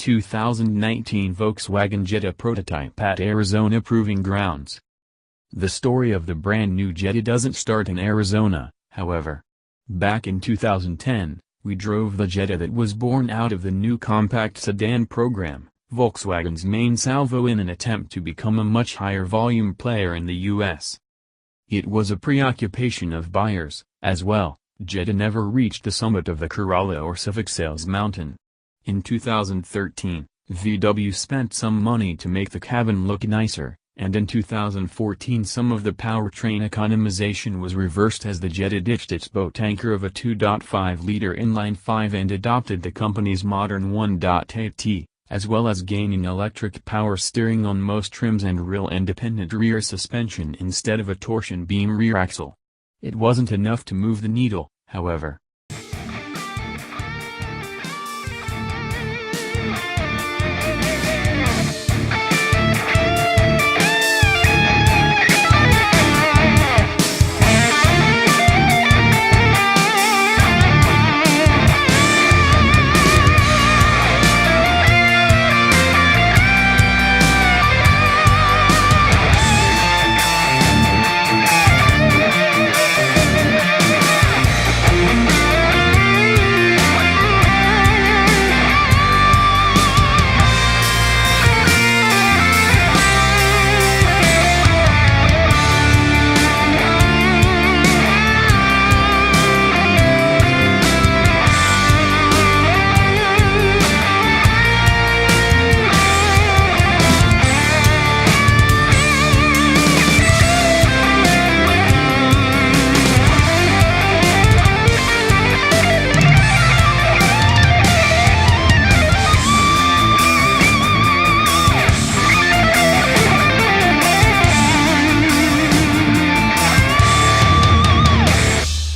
2019 Volkswagen Jetta Prototype at Arizona Proving Grounds. The story of the brand new Jetta doesn't start in Arizona, however. Back in 2010, we drove the Jetta that was born out of the new Compact Sedan program, Volkswagen's main salvo, in an attempt to become a much higher volume player in the U.S. It was a preoccupation of buyers, as well. Jetta never reached the summit of the Corolla or Civic sales mountain. In 2013, VW spent some money to make the cabin look nicer, and in 2014 some of the powertrain economization was reversed as the Jetta ditched its boat anchor of a 2.5-liter inline-five and adopted the company's modern 1.8T, as well as gaining electric power steering on most trims and rear-independent rear suspension instead of a torsion beam rear axle. It wasn't enough to move the needle, however.